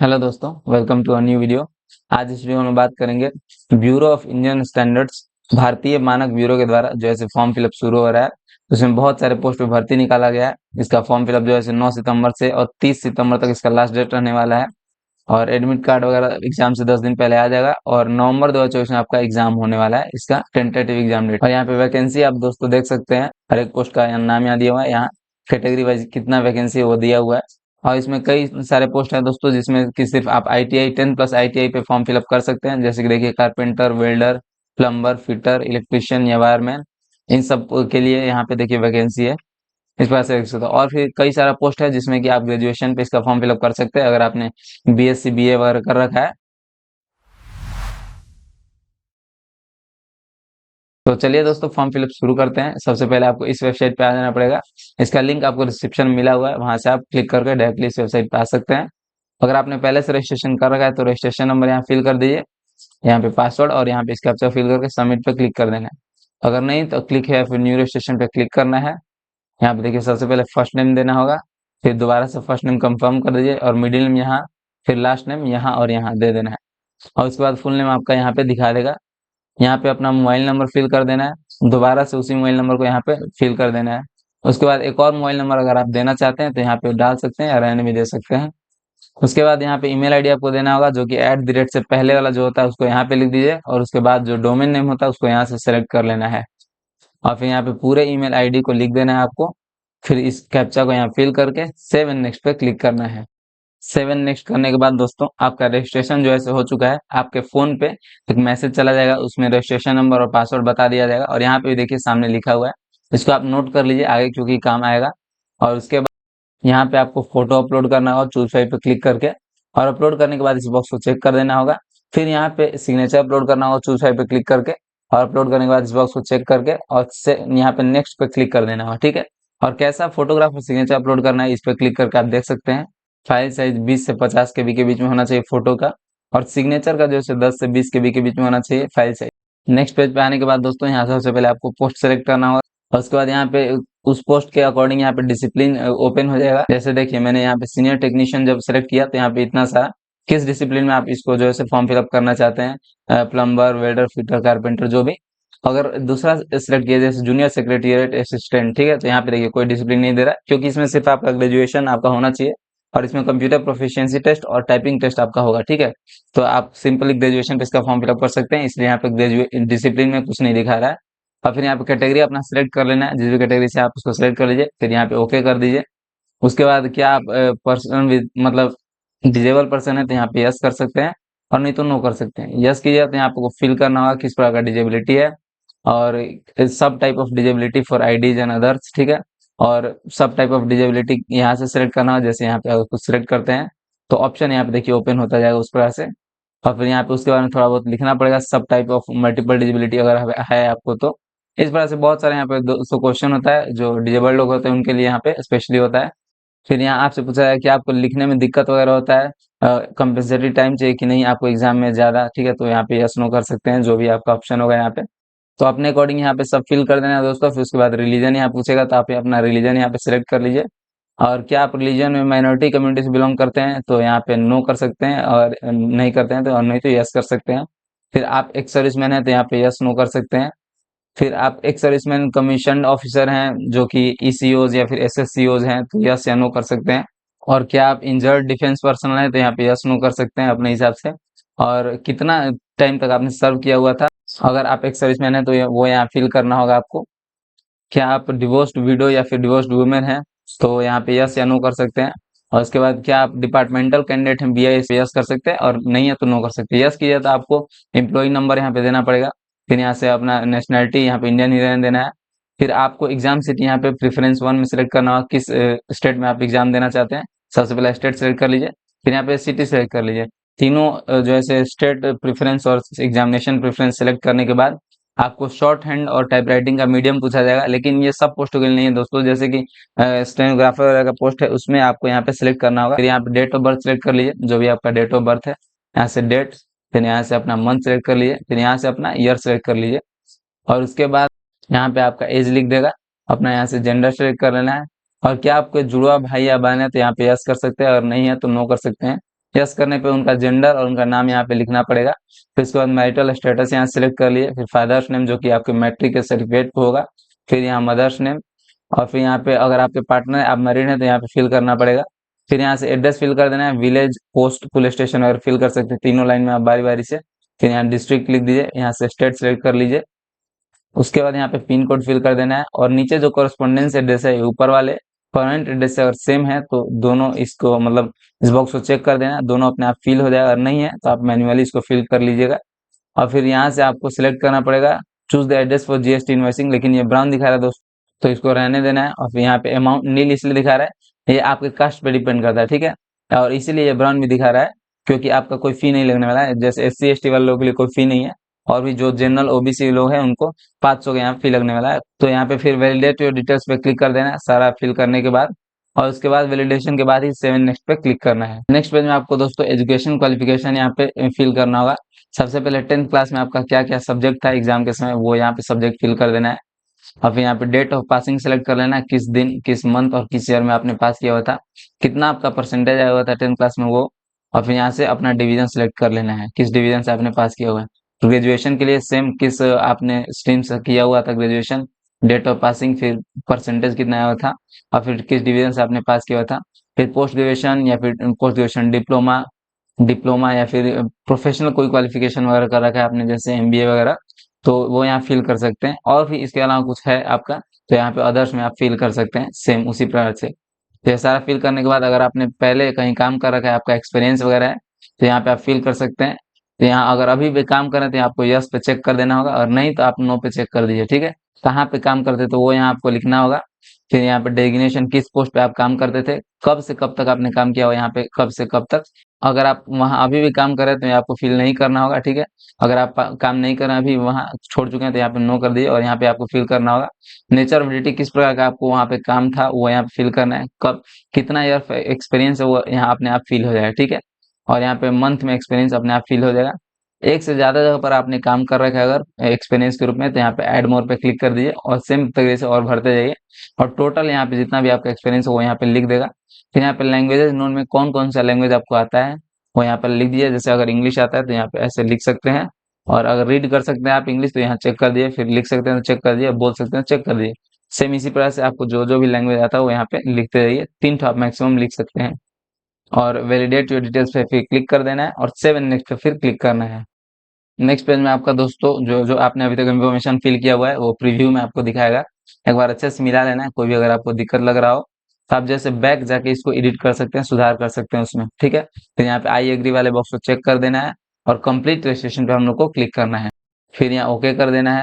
Hello दोस्तों, welcome to a new video. आज इस वीडियो में बात करेंगे ब्यूरो ऑफ इंडियन स्टैंडर्ड्स, भारतीय मानक ब्यूरो के द्वारा जो है फॉर्म फिलअप शुरू हो रहा है। उसमें बहुत सारे पोस्ट पे भर्ती निकाला गया है। इसका फॉर्म फिलअप जो है 9 सितंबर से और 30 सितंबर तक इसका लास्ट डेट रहने वाला है। और एडमिट कार्ड वगैरह एग्जाम से 10 दिन पहले आ जाएगा और नवंबर 2024 में आपका एग्जाम होने वाला है, इसका टेंटेटिव एग्जाम डेट। और यहाँ पे वैकेंसी आप दोस्तों देख सकते हैं, हर एक पोस्ट का यहाँ नाम यहाँ दिया हुआ है, यहाँ कैटेगरी वाइज कितना वैकेंसी है वो दिया हुआ है। और इसमें कई सारे पोस्ट हैं दोस्तों, जिसमें कि सिर्फ आप ITI 10+ ITI पे फॉर्म फिलअप कर सकते हैं। जैसे कि देखिए, carpenter, welder, plumber, fitter, electrician या वायरमैन, इन सब के लिए यहाँ पे देखिए वैकेंसी है। इस प्रकार से देख सकते हो। और फिर कई सारा पोस्ट है जिसमें कि आप ग्रेजुएशन पे इसका फॉर्म फिलअप कर सकते हैं, अगर आपने BSc BA वगैरह कर रखा है। तो चलिए दोस्तों, फॉर्म फिलअप शुरू करते हैं। सबसे पहले आपको इस वेबसाइट पे आ जाना पड़ेगा। इसका लिंक आपको डिस्क्रिप्शन में मिला हुआ है, वहां से आप क्लिक करके डायरेक्टली इस वेबसाइट पे आ सकते हैं। अगर आपने पहले से रजिस्ट्रेशन कर रखा है तो रजिस्ट्रेशन नंबर यहाँ फिल कर दीजिए, यहाँ पे पासवर्ड और यहाँ पे इसका कैप्चा फिल करके सबमिट पे क्लिक कर देना है। अगर नहीं तो क्लिक है फिर न्यू रजिस्ट्रेशन पे क्लिक करना है। यहाँ पे देखिए, सबसे पहले फर्स्ट नेम देना होगा, फिर दोबारा से फर्स्ट नेम कंफर्म कर दीजिए और मिडिल नेम यहाँ, फिर लास्ट नेम यहाँ और यहाँ दे देना है। और उसके बाद फुल नेम आपका यहाँ पे दिखा देगा। यहाँ पे अपना मोबाइल नंबर फिल कर देना है, दोबारा से उसी मोबाइल नंबर को यहाँ पे फिल कर देना है। उसके बाद एक और मोबाइल नंबर अगर आप देना चाहते हैं तो यहाँ पे डाल सकते हैं या रहने भी दे सकते हैं। उसके बाद यहाँ पे ईमेल आईडी आपको देना होगा, जो कि @ से पहले वाला जो होता है उसको यहाँ पे लिख दीजिए और उसके बाद जो डोमेन नेम होता है उसको यहाँ से सेलेक्ट कर लेना है। और फिर यहाँ पे पूरे ईमेल आईडी को लिख देना है आपको। फिर इस कैप्चा को यहाँ फिल करके सेव एंड नेक्स्ट पे क्लिक करना है। 7 नेक्स्ट करने के बाद दोस्तों आपका रजिस्ट्रेशन जो है हो चुका है। आपके फोन पे एक मैसेज चला जाएगा, उसमें रजिस्ट्रेशन नंबर और पासवर्ड बता दिया जाएगा और यहाँ पे देखिए सामने लिखा हुआ है, इसको आप नोट कर लीजिए आगे, क्योंकि काम आएगा। और उसके बाद यहाँ पे आपको फोटो अपलोड करना होगा, चूज फाइल पे क्लिक करके। और अपलोड करने के बाद इस बॉक्स को चेक कर देना होगा। फिर यहाँ पे सिग्नेचर अपलोड करना होगा, चूज फाइल पे क्लिक करके। और अपलोड करने के बाद इस बॉक्स को चेक करके और से यहाँ पे नेक्स्ट पे क्लिक कर देना होगा, ठीक है। और कैसा फोटोग्राफ और सिग्नेचर अपलोड करना है इस पे क्लिक करके आप देख सकते हैं। फाइल साइज 20 से 50 KB के बीच में होना चाहिए फोटो का, और सिग्नेचर का जो है 10 से 20 KB के बीच में होना चाहिए फाइल साइज। नेक्स्ट पेज पे आने के बाद दोस्तों यहाँ सबसे पहले आपको पोस्ट सेलेक्ट करना होगा और उसके बाद यहाँ पे उस पोस्ट के अकॉर्डिंग यहाँ पे डिसिप्लिन ओपन हो जाएगा। जैसे देखिए, मैंने यहाँ पे सीनियर टेक्नीशियन जब सेलेक्ट किया तो यहाँ पे इतना सारा किस डिसिप्लिन में आप इसको जो है फॉर्म फिलअप करना चाहते हैं, प्लम्बर, वेल्डर, फिटर, कारपेंटर, जो भी। अगर दूसरा सेलेक्ट किया जैसे जूनियर सेक्रेटरीट असिस्टेंट, ठीक है, तो यहाँ पे देखिए कोई डिसिप्लिन नहीं दे रहा, क्योंकि इसमें सिर्फ आपका ग्रेजुएशन आपका होना चाहिए और इसमें कंप्यूटर प्रोफिशिएंसी टेस्ट और टाइपिंग टेस्ट आपका होगा, ठीक है। तो आप सिंपली ग्रेजुएशन पे इसका फॉर्म फिलअप कर सकते हैं, इसलिए यहाँ पे ग्रेजुएट डिसिप्लिन में कुछ नहीं दिखा रहा है। और फिर यहाँ पे कैटेगरी अपना सिलेक्ट कर लेना है, जिस भी कैटेगरी से आप उसको सिलेक्ट कर लीजिए, फिर यहाँ पे ओके कर दीजिए। उसके बाद क्या आप पर्सन विद मतलब डिजेबल पर्सन है तो यहाँ पे यस कर सकते हैं और नहीं तो नो कर सकते हैं। यस कीजिए तो यहाँ आपको फिल करना होगा किस प्रकार का डिजेबिलिटी है और सब type of disability for IDs and others, ठीक है। और सब टाइप ऑफ डिजेबिलिटी यहाँ से सिलेक्ट करना होगा, जैसे यहाँ पे अगर कुछ सिलेक्ट करते हैं तो ऑप्शन यहाँ पे देखिए ओपन होता जाएगा उस प्रकार से। और फिर यहाँ पे उसके बारे में थोड़ा बहुत लिखना पड़ेगा, सब टाइप ऑफ मल्टीपल डिजेबिलिटी अगर है आपको तो। इस प्रकार से बहुत सारे यहाँ पे 200 क्वेश्चन होता है जो डिजेबल्ड लोग होते हैं उनके लिए यहाँ पे स्पेशली होता है। फिर यहाँ आपसे पूछा है कि आपको लिखने में दिक्कत वगैरह होता है, कंपल्सरी टाइम चाहिए कि नहीं आपको एग्जाम में ज्यादा, ठीक है, तो यहाँ पे यस नो कर सकते हैं, जो भी आपका ऑप्शन होगा यहाँ पे। तो अपने अकॉर्डिंग यहाँ पे सब फिल कर देना है दोस्तों। फिर उसके बाद रिलीजन यहाँ पूछेगा तो आप अपना रिलीजन यहाँ पे सिलेक्ट कर लीजिए। और क्या आप रिलीजन में माइनॉरिटी कम्युनिटी से बिलोंग करते हैं तो यहाँ पे नो कर सकते हैं, और नहीं करते हैं तो और नहीं तो यस कर सकते हैं। फिर आप एक सर्विसमैन है तो यहाँ पे यस नो कर सकते हैं। फिर आप एक सर्विसमैन कमीशन ऑफिसर हैं जो कि ECOs या फिर SSCOs हैं तो यस या नो कर सकते हैं। और क्या आप इंजर्ड डिफेंस पर्सनल हैं तो यहाँ पे यस नो कर सकते हैं अपने हिसाब से। और कितना टाइम तक आपने सर्व किया हुआ था, अगर आप एक सर्विसमैन हैं तो वो यहाँ फिल करना होगा आपको। क्या आप डिवोर्स्ड विडो या फिर डिवोर्स्ड वुमेन हैं तो यहाँ पे यस या नो कर सकते हैं। और उसके बाद क्या आप डिपार्टमेंटल कैंडिडेट हैं BI से यस कर सकते हैं, और नहीं है तो नो कर सकते हैं। यस कीजिए तो आपको एम्प्लॉय नंबर यहाँ पे देना पड़ेगा। फिर यहाँ से अपना नेशनैलिटी यहाँ पे इंडियन ही रहने देना है। फिर आपको एग्जाम सिटी यहाँ पे प्रेफरेंस 1 में सिलेक्ट करना होगा, किस स्टेट में आप एग्जाम देना चाहते हैं। सबसे पहले स्टेट सेलेक्ट कर लीजिए, फिर यहाँ पे सिटी सेलेक्ट कर लीजिए। तीनों जो है स्टेट प्रेफरेंस और एग्जामिनेशन प्रेफरेंस सेलेक्ट करने के बाद आपको शॉर्ट हैंड और टाइप राइटिंग का मीडियम पूछा जाएगा, लेकिन ये सब पोस्टों के लिए नहीं है दोस्तों। जैसे कि स्टेनोग्राफर वगैरह का पोस्ट है उसमें आपको यहाँ पे सिलेक्ट करना होगा। फिर यहाँ पे डेट ऑफ बर्थ सिलेक्ट कर लीजिए, जो भी आपका डेट ऑफ बर्थ है, यहाँ से डेट, फिर यहाँ से अपना मंथ सेलेक्ट कर लीजिए, फिर यहाँ से अपना ईयर सेलेक्ट कर लीजिए। और उसके बाद यहाँ पे आपका एज लिख देगा, अपना यहाँ से जेंडर सेलेक्ट कर लेना है। और क्या आपके जुड़वा भाई या बहन है तो यहाँ पे यस कर सकते हैं, और नहीं है तो नो कर सकते हैं। यस करने पे उनका जेंडर और उनका नाम यहाँ पे लिखना पड़ेगा। फिर उसके बाद मैरिटल स्टेटस यहाँ सिलेक्ट कर लिए, फिर फादर्स नेम जो कि आपके मैट्रिक के सर्टिफिकेट पे होगा, फिर यहाँ मदर्स नेम, और फिर यहाँ पे अगर आपके पार्टनर आप मैरिड हैं तो यहाँ पे फिल करना पड़ेगा। फिर यहाँ से एड्रेस फिल कर देना है, विलेज, पोस्ट, पुलिस स्टेशन वगैरह फिल कर सकते हैं, तीनों लाइन में आप बारी बारी से। फिर यहाँ डिस्ट्रिक्ट लिख दीजिए, यहाँ से स्टेट सेलेक्ट कर लीजिए। उसके बाद यहाँ पे पिन कोड फिल कर देना है, और नीचे जो कॉरेस्पॉन्डेंस एड्रेस है ऊपर वाले परमानेंट एड्रेस से अगर सेम है तो दोनों इसको मतलब इस बॉक्स को चेक कर देना, दोनों अपने आप फिल हो जाएगा, अगर नहीं है तो आप मैन्युअली इसको फिल कर लीजिएगा। और फिर यहाँ से आपको सिलेक्ट करना पड़ेगा choose the address for GST invoicing, लेकिन ये ब्राउन दिखा रहा है दोस्तों, तो इसको रहने देना है। और फिर यहाँ पे अमाउंट नील इसलिए दिखा रहा है, ये आपके कास्ट पे डिपेंड करता है, ठीक है। और इसीलिए ये ब्राउन भी दिखा रहा है क्योंकि आपका कोई फी नहीं लगने वाला है, जैसे एससी एसटी वाले लोगों के लिए कोई फी नहीं है, और भी जो जनरल ओबीसी लोग हैं उनको 500 का यहाँ फी लगने वाला है। तो यहाँ पे फिर वैलिडेट योर डिटेल्स पे क्लिक कर देना है सारा फिल करने के बाद, और उसके बाद वैलिडेशन के बाद ही 7 नेक्स्ट पे क्लिक करना है। नेक्स्ट पेज में आपको दोस्तों एजुकेशन क्वालिफिकेशन यहाँ पे फिल करना होगा। सबसे पहले 10th क्लास में आपका क्या क्या सब्जेक्ट था एग्जाम के समय, वो यहाँ पे सब्जेक्ट फिल कर देना है। और फिर यहाँ पे डेट ऑफ पासिंग सेलेक्ट कर लेना है, किस दिन, किस मंथ और किस ईयर में आपने पास किया हुआ था, कितना आपका परसेंटेज आया हुआ था 10th क्लास में वो। और फिर यहाँ से अपना डिवीजन सेलेक्ट कर लेना है, किस डिवीजन से आपने पास किया हुआ है। तो ग्रेजुएशन के लिए सेम किस आपने स्ट्रीम से किया हुआ था ग्रेजुएशन, डेट ऑफ पासिंग, फिर परसेंटेज कितना आया हुआ था, और फिर किस डिवीजन से आपने पास किया हुआ था। फिर पोस्ट ग्रेजुएशन या फिर पोस्ट ग्रेजुएशन डिप्लोमा, डिप्लोमा या फिर प्रोफेशनल कोई क्वालिफिकेशन वगैरह कर रखा है आपने जैसे एमबीए वगैरह, तो वो यहाँ फिल कर सकते हैं। और भी इसके अलावा कुछ है आपका तो यहाँ पे अदर्स में आप फिल कर सकते हैं सेम उसी प्रकार से। तो ये सारा फिल करने के बाद अगर आपने पहले कहीं काम कर रखा है, आपका एक्सपीरियंस वगैरह है, तो यहाँ पे आप फिल कर सकते हैं। तो यहाँ अगर अभी भी काम कर रहे हैं तो आपको यस पे चेक कर देना होगा, और नहीं तो आप नो पे चेक कर दीजिए, ठीक है। कहाँ पे काम करते तो वो यहाँ आपको लिखना होगा। फिर यहाँ पे डेजिग्नेशन किस पोस्ट पे आप काम करते थे, कब से कब तक आपने काम किया हो यहाँ पे, कब से कब तक। अगर आप वहाँ अभी भी काम कर रहे हैं तो ये आपको फिल नहीं करना होगा, ठीक है। अगर आप काम नहीं कर रहे हैं अभी वहाँ छोड़ चुके हैं तो यहाँ पे नो कर दीजिए, और यहाँ पे आपको फिल करना होगा। नेचर ऑफ ड्यूटी किस प्रकार का आपको वहाँ पे काम था वो यहाँ पे फिल करना है, कब कितना ईयर एक्सपीरियंस है वो यहाँ अपने आप फिल हो जाएगा, ठीक है। और यहाँ पे मंथ में एक्सपीरियंस अपने आप फिल हो जाएगा। एक से ज्यादा जगह पर आपने काम कर रखा है अगर एक्सपीरियंस के रूप में, तो यहाँ पे ऐड मोर पे क्लिक कर दीजिए और सेम तरीके से और भरते जाइए, और टोटल यहाँ पे जितना भी आपका एक्सपीरियंस है वो यहाँ पे लिख देगा। फिर यहाँ पे लैंग्वेजेस नोन में कौन कौन सा लैंग्वेज आपको आता है वो यहाँ पर लिख दीजिए, जैसे अगर इंग्लिश आता है तो यहाँ पे ऐसे लिख सकते हैं, और अगर रीड कर सकते हैं आप इंग्लिश तो यहाँ चेक कर दिए, फिर लिख सकते हैं तो चेक कर दिए, बोल सकते हैं चेक कर दिए। सेम इसी प्रकार से आपको जो जो भी लैंग्वेज आता है वो यहाँ पे लिखते रहिए, 3 ठो आप मैक्सिमम लिख सकते हैं। और वैलिडेट योर डिटेल्स पे फिर क्लिक कर देना है, और सेव एंड नेक्स्ट पे फिर क्लिक करना है। नेक्स्ट पेज में आपका दोस्तों जो जो आपने अभी तक इन्फॉर्मेशन फिल किया हुआ है वो प्रीव्यू में आपको दिखाएगा, एक बार अच्छे से मिला लेना है। कोई भी अगर आपको दिक्कत लग रहा हो तो आप जैसे बैक जाके इसको एडिट कर सकते हैं, सुधार कर सकते हैं उसमें, ठीक है। फिर यहाँ पे आई एग्री वाले बॉक्स को चेक कर देना है, और कंप्लीट रजिस्ट्रेशन पे हम लोग को क्लिक करना है, फिर यहाँ ओके कर देना है,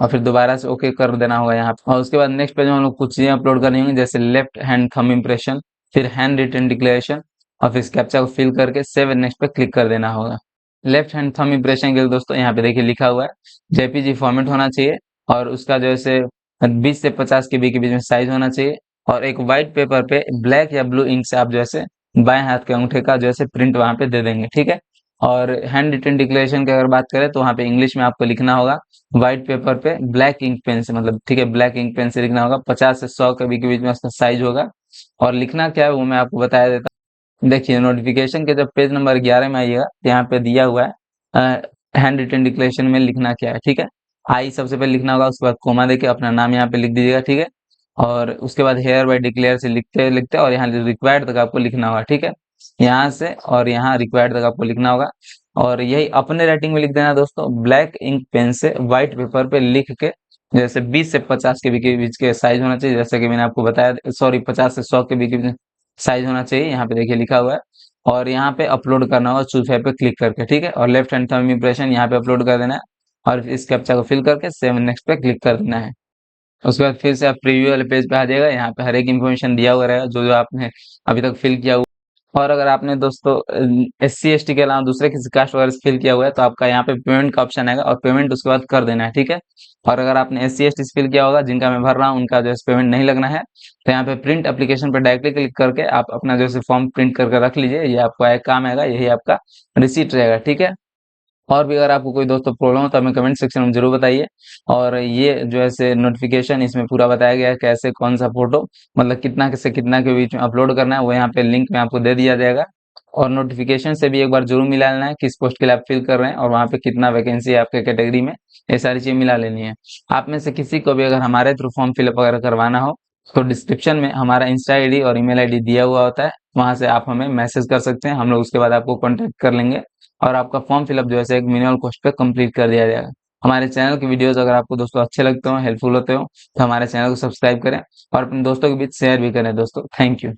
और फिर दोबारा से ओके कर देना होगा यहाँ पे। और उसके बाद नेक्स्ट पेज में हम लोग कुछ चीजें अपलोड करनी होंगी, जैसे लेफ्ट हैंड थंब इम्प्रेशन, फिर हैंड रिटन डिक्लेरेशन, और फिर कैप्चा को फिल करके सेव एंड नेक्स्ट पे क्लिक कर देना होगा। लेफ्ट हैंड थंब इम्प्रेशन के लिए दोस्तों यहाँ पे देखिए लिखा हुआ है जेपीजी फॉर्मेट होना चाहिए, और उसका जैसे 20 से 50 के बीच में साइज होना चाहिए, और एक व्हाइट पेपर पे ब्लैक या ब्लू इंक से आप जैसे बाएं हाथ के अंगूठे का जैसे प्रिंट वहां पे दे देंगे, ठीक है। और हैंड रिटन डिक्लेरेशन की अगर बात करें तो वहाँ पे इंग्लिश में आपको लिखना होगा व्हाइट पेपर पे ब्लैक इंक पेन से, मतलब ठीक है ब्लैक इंक पेन से लिखना होगा, 50 से 100 के बीच में उसका साइज होगा। और लिखना क्या है वो मैं आपको बताया देता हूँ। देखिए नोटिफिकेशन के जब पेज नंबर 11 में आइएगा तो यहाँ पे दिया हुआ है हैंड रिटन डिक्लेरेशन में लिखना क्या है, ठीक है। आई सबसे पहले लिखना होगा, उसके बाद कोमा देके अपना नाम यहाँ पे लिख दीजिएगा, ठीक है। और उसके बाद हेयर बाय डिक्लेयर से लिखते लिखते और यहाँ रिक्वायर्ड तक आपको लिखना होगा, ठीक है। यहाँ से और यहाँ रिक्वायर्ड तक आपको लिखना होगा, और यही अपने राइटिंग में लिख देना दोस्तों, ब्लैक इंक पेन से व्हाइट पेपर पे लिख के, जैसे 20 से 50 के बीच के साइज होना चाहिए, जैसे कि मैंने आपको बताया, सॉरी 50 से 100 के बीच साइज होना चाहिए, यहाँ पे देखिए लिखा हुआ है। और यहाँ पे अपलोड करना होगा चूज फाइल पे क्लिक करके, ठीक है। और लेफ्ट हैंड थंब इम्प्रेशन यहाँ पे अपलोड कर देना है, और इस कैप्चा को फिल करके सेव नेक्स्ट पे क्लिक कर देना है। उसके बाद फिर से आप प्रीव्यू वाले पेज पे आ जाएगा, यहाँ पे हर एक इन्फॉर्मेशन दिया हुआ रहेगा जो जो आपने अभी तक फिल किया हुआ। और अगर आपने दोस्तों एससी एसटी के अलावा दूसरे किसी कास्ट वगैरह से फिल किया हुआ है तो आपका यहाँ पे पेमेंट का ऑप्शन आएगा, और पेमेंट उसके बाद कर देना है, ठीक है। और अगर आपने एससी एसटी से फिल किया होगा, जिनका मैं भर रहा हूँ उनका जो है पेमेंट नहीं लगना है, तो यहाँ पे प्रिंट एप्लीकेशन पर डायरेक्टली क्लिक करके आप अपना जो है फॉर्म प्रिंट करके रख लीजिए, ये आपको काम आएगा, यही आपका रिसीट रहेगा, ठीक है। और भी अगर आपको कोई दोस्तों प्रॉब्लम हो तो हमें कमेंट सेक्शन में जरूर बताइए। और ये जो है से नोटिफिकेशन इसमें पूरा बताया गया है कैसे कौन सा फोटो मतलब कितना से कितना के बीच में अपलोड करना है, वो यहाँ पे लिंक में आपको दे दिया जाएगा। और नोटिफिकेशन से भी एक बार जरूर मिला लेना है किस पोस्ट के लिए आप फिल कर रहे हैं और वहाँ पे कितना वैकेंसी है आपके कैटेगरी में, ये सारी चीज़ मिला लेनी है। आप में से किसी को भी अगर हमारे थ्रू फॉर्म फिलअप वगैरह करवाना हो तो डिस्क्रिप्शन में हमारा इंस्टा आईडी और ईमेल आईडी दिया हुआ होता है, वहाँ से आप हमें मैसेज कर सकते हैं, हम लोग उसके बाद आपको कॉन्टेक्ट कर लेंगे और आपका फॉर्म फिलअप जो है एक मिनिमल कॉस्ट पे कंप्लीट कर दिया जाएगा। हमारे चैनल की वीडियोस अगर आपको दोस्तों अच्छे लगते हो, हेल्पफुल होते हो, तो हमारे चैनल को सब्सक्राइब करें और अपने दोस्तों के बीच शेयर भी करें दोस्तों। Thank you.